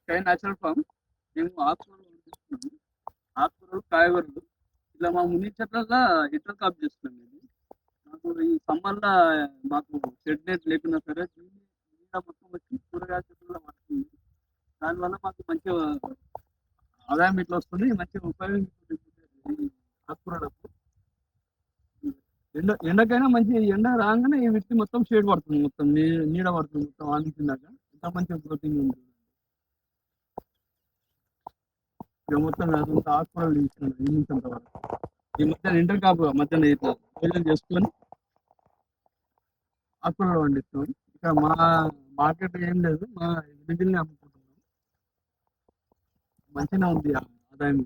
Sky natural form. మేము ఆకుకూరలు పండిస్తున్నాము. ఆకుకూరలు, కాయగూరలు ఇలా మా ముని చెట్లల్లో ఇంటర్ క్రాప్ చేస్తున్నాం మేము. మాకు ఈ సమ్మర్‌లో మాకు షెడ్ నెట్ లేకున్నా సరే నీడ మొత్తం వచ్చి కూరగాయ చెట్లలో పడుతుంది. దానివల్ల మాకు మంచిగా ఆదాయం ఇట్లా వస్తుంది. మంచిగా ఉపయోగించుకుంటుంది ఈ ఆకుకూరలకు. ఎండకైనా మంచి ఎండ రాగానే ఈ విత్తి మొత్తం షేడ్ పడుతుంది. మొత్తం నీడ పడుతుంది మొత్తం ఆగించిందాక. ఎంత మంచిగా గ్రోతింగ్ ఉంది. ఇక మొత్తం అదంతా ఆకుకూరలు తీసుకున్నాం ఈనించంత వరకు. ఈ మధ్యన ఇంటర్ కాపు మధ్యన ఇట్లా భోజనం చేసుకొని ఆకుకూరలు పండిస్తున్నాం. ఇక్కడ మా మార్కెట్ ఏం లేదు. మా ఇంటిని అమ్ముకుంటున్నాం. మంచిగా ఉంది ఆదాయం.